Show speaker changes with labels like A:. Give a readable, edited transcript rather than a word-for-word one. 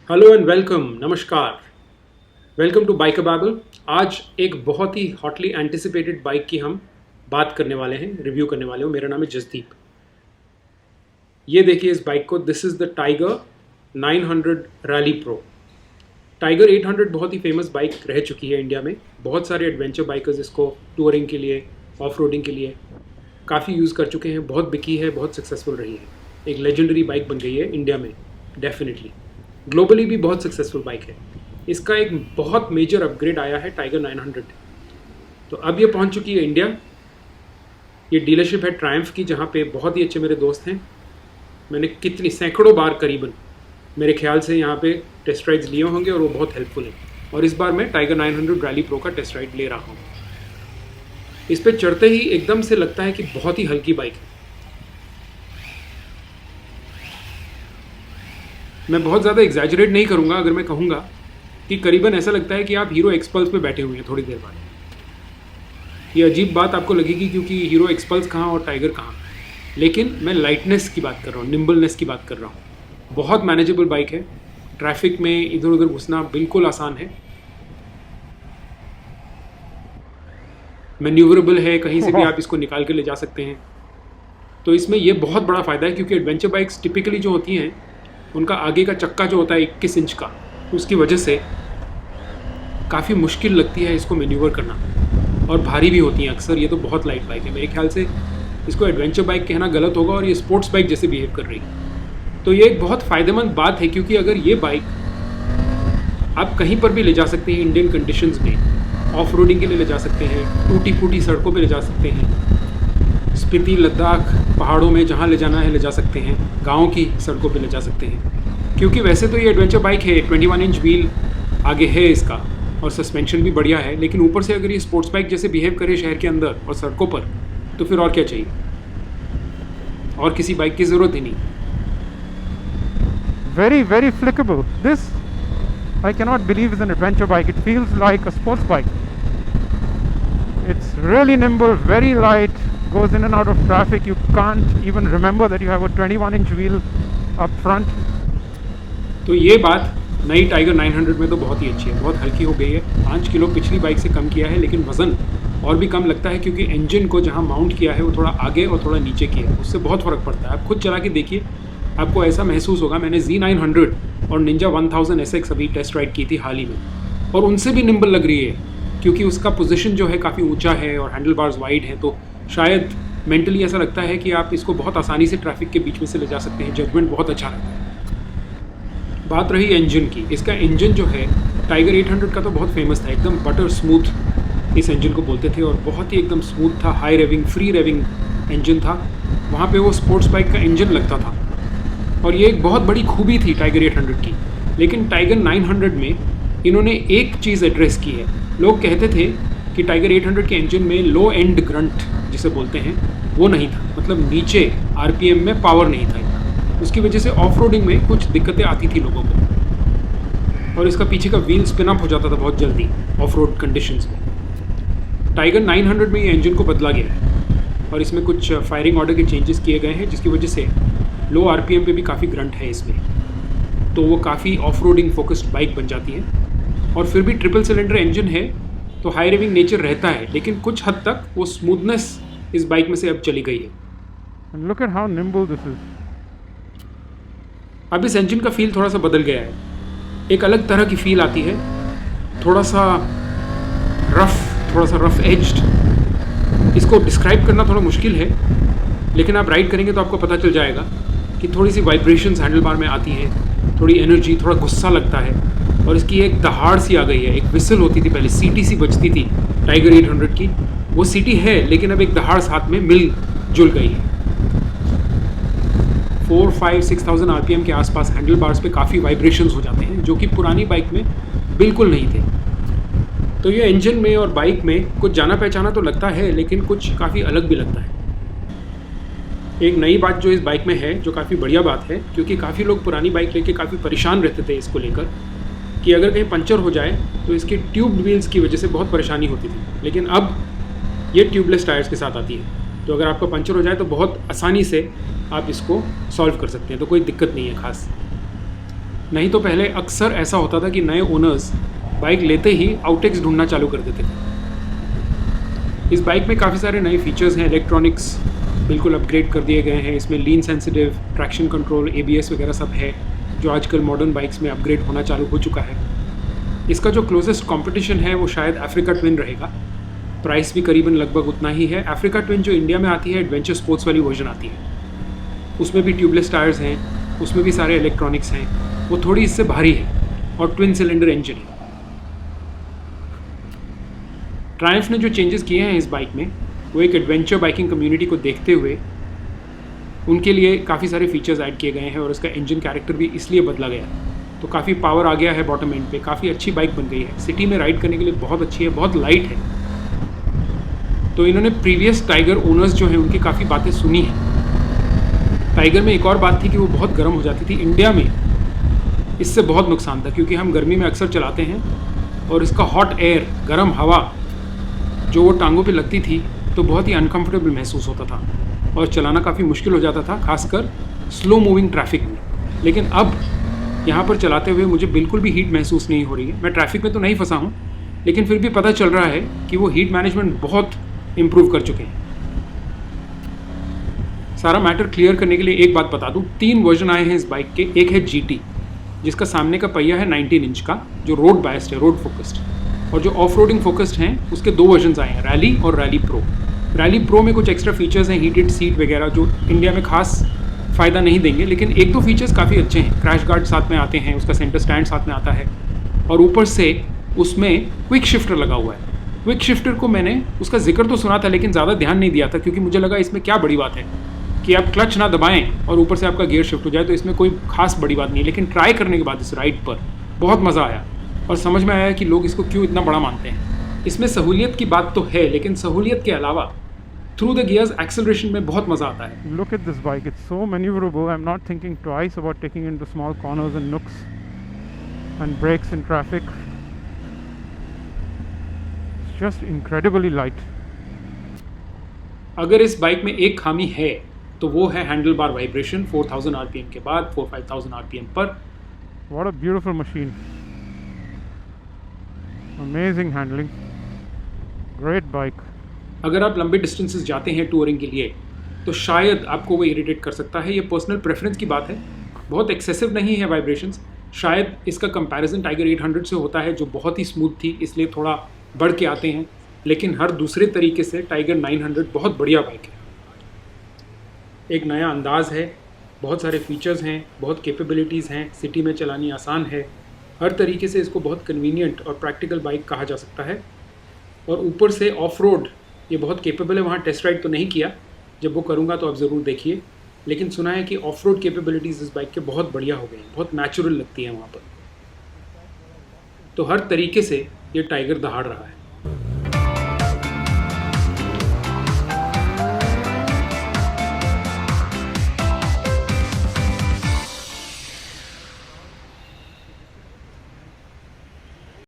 A: Hello and welcome, नमस्कार। Welcome to Bike Babble. आज एक बहुत ही हॉटली एंटिसिपेटेड बाइक की हम बात करने वाले हैं, रिव्यू करने वाले हो। मेरा नाम है जसदीप। ये देखिए इस बाइक को। This is the tiger 900 rally pro. Tiger 800 बहुत ही फेमस बाइक रह चुकी है इंडिया में। बहुत सारे एडवेंचर बाइकर्स इसको टूरिंग के लिए, ऑफ रोडिंग के लिए काफ़ी यूज़ कर चुके हैं। बहुत बिकी है, बहुत सक्सेसफुल रही है। एक लेजेंडरी बाइक बन गई है इंडिया में, डेफिनेटली। ग्लोबली भी बहुत सक्सेसफुल बाइक है। इसका एक बहुत मेजर अपग्रेड आया है टाइगर 900। तो अब ये पहुंच चुकी है इंडिया। ये डीलरशिप है ट्रायम्फ की, जहाँ पे बहुत ही अच्छे मेरे दोस्त हैं। मैंने कितनी सैकड़ों बार करीबन मेरे ख्याल से यहाँ पे टेस्ट राइड्स लिए होंगे और वो बहुत हेल्पफुल हैं। और इस बार मैं टाइगर 900 रैली प्रो का टेस्ट राइड ले रहा हूँ। इस पर चढ़ते ही एकदम से लगता है कि बहुत ही हल्की बाइक है। मैं बहुत ज़्यादा एग्जैजरेट नहीं करूँगा अगर मैं कहूँगा कि करीबन ऐसा लगता है कि आप हीरो एक्सपल्स पे बैठे हुए हैं थोड़ी देर बाद। ये अजीब बात आपको लगेगी क्योंकि हीरो एक्सपल्स कहाँ और टाइगर कहाँ, लेकिन मैं लाइटनेस की बात कर रहा हूँ, निम्बलनेस की बात कर रहा हूँ। बहुत मैनेजेबल बाइक है। ट्रैफिक में इधर उधर घुसना बिल्कुल आसान है। मैन्यूवरेबल है, कहीं से भी आप इसको निकाल के ले जा सकते हैं। तो इसमें ये बहुत बड़ा फ़ायदा है क्योंकि एडवेंचर बाइक्स टिपिकली जो होती हैं उनका आगे का चक्का जो होता है 21 इंच का, उसकी वजह से काफ़ी मुश्किल लगती है इसको मैन्यूवर करना, और भारी भी होती हैं अक्सर। ये तो बहुत लाइट बाइक है। मेरे ख्याल से इसको एडवेंचर बाइक कहना गलत होगा और ये स्पोर्ट्स बाइक जैसे बिहेव कर रही है। तो ये एक बहुत फ़ायदेमंद बात है क्योंकि अगर ये बाइक आप कहीं पर भी ले जा सकते हैं इंडियन कंडीशंस में, ऑफ रोडिंग के लिए ले जा सकते हैं, टूटी फूटी सड़कों पे ले जा सकते हैं, स्पीति लद्दाख पहाड़ों में जहाँ ले जाना है ले जा सकते हैं, गाँव की सड़कों पे ले जा सकते हैं। क्योंकि वैसे तो ये एडवेंचर बाइक है, 21 इंच व्हील आगे है इसका और सस्पेंशन भी बढ़िया है, लेकिन ऊपर से अगर ये स्पोर्ट्स बाइक जैसे बिहेव करे शहर के अंदर और सड़कों पर, तो फिर और क्या चाहिए। और किसी बाइक की ज़रूरत ही नहीं।
B: Very flickable. This I cannot believe is an adventure bike. It feels like a sports bike. It's really nimble, very light, goes in and out of traffic. You can't even remember that you have a 21-inch wheel up front.
A: तो ये बात नई tiger 900 में तो बहुत ही अच्छी है। बहुत हल्की हो गई है, 5 किलो पिछली बाइक से कम किया है, लेकिन वज़न और भी कम लगता है क्योंकि इंजन को जहाँ माउंट किया है वो थोड़ा आगे और थोड़ा नीचे किया है। उससे बहुत फ़र्क पड़ता है। आप खुद चला के देखिए, आपको ऐसा महसूस होगा। मैंने Z900 और निंजा 1000 SX अभी टेस्ट राइड की थी हाल ही में, और उनसे भी निम्बल लग रही है क्योंकि उसका पोजीशन जो है काफ़ी ऊंचा है और हैंडल बार्स वाइड हैं। तो शायद मेंटली ऐसा लगता है कि आप इसको बहुत आसानी से ट्रैफिक के बीच में से ले जा सकते हैं। जजमेंट बहुत अच्छा रहता है। बात रही इंजन की। इसका इंजन जो है टाइगर 800 का तो बहुत फेमस था, एकदम बटर स्मूथ इस इंजन को बोलते थे, और बहुत ही एकदम स्मूथ था। High raving, free raving engine था। वहाँ पे वो स्पोर्ट्स बाइक का इंजन लगता था, और ये एक बहुत बड़ी खूबी थी टाइगर 800 की। लेकिन टाइगर 900 में इन्होंने एक चीज़ एड्रेस की है। लोग कहते थे कि टाइगर 800 के इंजन में लो एंड ग्रंट जिसे बोलते हैं वो नहीं था, मतलब नीचे RPM में पावर नहीं था। उसकी वजह से ऑफ रोडिंग में कुछ दिक्कतें आती थी लोगों को, और इसका पीछे का व्हील स्पिन अप हो जाता था बहुत जल्दी ऑफ रोड कंडीशंस में। टाइगर 900 में ये इंजन को बदला गया है और इसमें कुछ फायरिंग ऑर्डर के चेंजेस किए गए हैं, जिसकी वजह से लो RPM पे भी काफ़ी ग्रंट है इसमें। तो वो काफ़ी ऑफ रोडिंग फोकस्ड बाइक बन जाती है। और फिर भी ट्रिपल सिलेंडर इंजन है तो हाई रेविंग नेचर रहता है, लेकिन कुछ हद तक वो स्मूथनेस इस बाइक में से अब चली गई है।
B: And look at how nimble this is.
A: अब इस इंजन का फील थोड़ा सा बदल गया है। एक अलग तरह की फील आती है, थोड़ा सा रफ एज्ड। इसको डिस्क्राइब करना थोड़ा मुश्किल है, लेकिन आप राइड करेंगे तो आपको पता चल जाएगा कि थोड़ी सी वाइब्रेशंस हैंडल बार में आती हैं, थोड़ी एनर्जी, थोड़ा गुस्सा लगता है। और इसकी एक दहाड़ सी आ गई है। एक विसल होती थी पहले, सीटी सी बजती थी टाइगर 800 की, वो सीटी है, लेकिन अब एक दहाड़ साथ में मिल जुल गई है। 4-5-6,000 RPM के आसपास हैंडल बार्स पे काफ़ी वाइब्रेशंस हो जाते हैं, जो कि पुरानी बाइक में बिल्कुल नहीं थे। तो ये इंजन में और बाइक में कुछ जाना पहचाना तो लगता है, लेकिन कुछ काफ़ी अलग भी लगता है। एक नई बात जो इस बाइक में है, जो काफ़ी बढ़िया बात है, क्योंकि काफ़ी लोग पुरानी बाइक लेके काफ़ी परेशान रहते थे इसको लेकर कि अगर कहीं पंचर हो जाए तो इसके ट्यूब व्हील्स की वजह से बहुत परेशानी होती थी। लेकिन अब ये ट्यूबलेस टायर्स के साथ आती है, तो अगर आपका पंचर हो जाए तो बहुत आसानी से आप इसको सॉल्व कर सकते हैं। तो कोई दिक्कत नहीं है खास। नहीं तो पहले अक्सर ऐसा होता था कि नए ओनर्स बाइक लेते ही आउटेक्स ढूंढना चालू कर देते थे। इस बाइक में काफ़ी सारे नए फीचर्स हैं, इलेक्ट्रॉनिक्स बिल्कुल अपग्रेड कर दिए गए हैं, इसमें लीन सेंसिटिव ट्रैक्शन कंट्रोल, ABS वगैरह सब है जो आजकल मॉडर्न बाइक्स में अपग्रेड होना चालू हो चुका है। इसका जो क्लोजेस्ट कंपटीशन है वो शायद अफ्रीका ट्विन रहेगा। प्राइस भी करीबन लगभग उतना ही है। अफ्रीका ट्विन जो इंडिया में आती है एडवेंचर स्पोर्ट्स वाली वर्जन आती है, उसमें भी ट्यूबलेस टायर्स हैं, उसमें भी सारे इलेक्ट्रॉनिक्स हैं, वो थोड़ी इससे भारी है और ट्विन सिलेंडर इंजन है। ट्रायम्फ ने जो चेंजेस किए हैं इस बाइक में वो एक एडवेंचर बाइकिंग कम्युनिटी को देखते हुए उनके लिए काफ़ी सारे फीचर्स ऐड किए गए हैं और उसका इंजन कैरेक्टर भी इसलिए बदला गया है। तो काफ़ी पावर आ गया है बॉटम एंड पे, काफ़ी अच्छी बाइक बन गई है, सिटी में राइड करने के लिए बहुत अच्छी है, बहुत लाइट है। तो इन्होंने प्रीवियस टाइगर ओनर्स जो हैं उनकी काफ़ी बातें सुनी हैं। टाइगर में एक और बात थी कि वो बहुत गर्म हो जाती थी। इंडिया में इससे बहुत नुकसान था क्योंकि हम गर्मी में अक्सर चलाते हैं और इसका हॉट एयर, गर्म हवा जो वो टांगों पे लगती थी तो बहुत ही अनकंफर्टेबल महसूस होता था और चलाना काफ़ी मुश्किल हो जाता था, खासकर स्लो मूविंग ट्रैफिक में। लेकिन अब यहाँ पर चलाते हुए मुझे बिल्कुल भी हीट महसूस नहीं हो रही है। मैं ट्रैफिक में तो नहीं फंसा हूँ, लेकिन फिर भी पता चल रहा है कि वो हीट मैनेजमेंट बहुत इम्प्रूव कर चुके हैं। सारा मैटर क्लियर करने के लिए एक बात बता दूँ, 3 वर्जन आए हैं इस बाइक के। एक है GT जिसका सामने का पहिया है 19 इंच का, जो रोड बायस्ड है, रोड फोकस्ड, और जो ऑफ रोडिंग फोकस्ड हैं उसके 2 वर्जन आए हैं, रैली और रैली प्रो। रैली प्रो में कुछ एक्स्ट्रा फीचर्स हैं, हीटेड सीट वगैरह, जो इंडिया में खास फ़ायदा नहीं देंगे, लेकिन 1-2 फीचर्स काफ़ी अच्छे हैं। क्रैश गार्ड साथ में आते हैं, उसका सेंटर स्टैंड साथ में आता है और ऊपर से उसमें क्विक शिफ्टर लगा हुआ है। क्विक शिफ्टर को मैंने उसका जिक्र तो सुना था लेकिन ज़्यादा ध्यान नहीं दिया था क्योंकि मुझे लगा इसमें क्या बड़ी बात है कि आप क्लच ना दबाएं और ऊपर से आपका गियर शिफ्ट हो जाए, तो इसमें कोई खास बड़ी बात नहीं है। लेकिन ट्राई करने के बाद इस राइड पर बहुत मज़ा आया और समझ में आया कि लोग इसको क्यों इतना बड़ा मानते हैं। इसमें सहूलियत की बात तो है, लेकिन सहूलियत के अलावा थ्रू द गियर्स एक्सेलरेशन में बहुत मज़ा आता है।
B: Look at this bike, it's so maneuverable. I'm not thinking twice about taking into small corners and nooks and brakes in traffic. It's just incredibly light.
A: अगर इस बाइक में एक खामी है तो वो है हैंडल बार वाइब्रेशन 4000 RPM के बाद 4-5000 RPM पर।
B: What a beautiful machine. Amazing handling. Great bike.
A: अगर आप लंबे डिस्टेंसेस जाते हैं टूरिंग के लिए तो शायद आपको वो इरिटेट कर सकता है। ये पर्सनल प्रेफरेंस की बात है, बहुत एक्सेसिव नहीं है वाइब्रेशंस। शायद इसका कंपैरिजन टाइगर 800 से होता है जो बहुत ही स्मूथ थी, इसलिए थोड़ा बढ़ के आते हैं, लेकिन हर दूसरे तरीके से टाइगर 900 बहुत बढ़िया बाइक है। एक नया अंदाज़ है, बहुत सारे फीचर्स हैं, बहुत कैपेबिलिटीज़ हैं, सिटी में चलानी आसान है, हर तरीके से इसको बहुत कन्वीनियंट और प्रैक्टिकल बाइक कहा जा सकता है। और ऊपर से ऑफ रोड ये बहुत कैपेबल है। वहाँ टेस्ट राइड तो नहीं किया, जब वो करूँगा तो आप ज़रूर देखिए, लेकिन सुना है कि ऑफ रोड कैपेबिलिटीज़ इस बाइक के बहुत बढ़िया हो गई हैं, बहुत नेचुरल लगती है वहाँ पर। तो हर तरीके से ये टाइगर दहाड़ रहा है।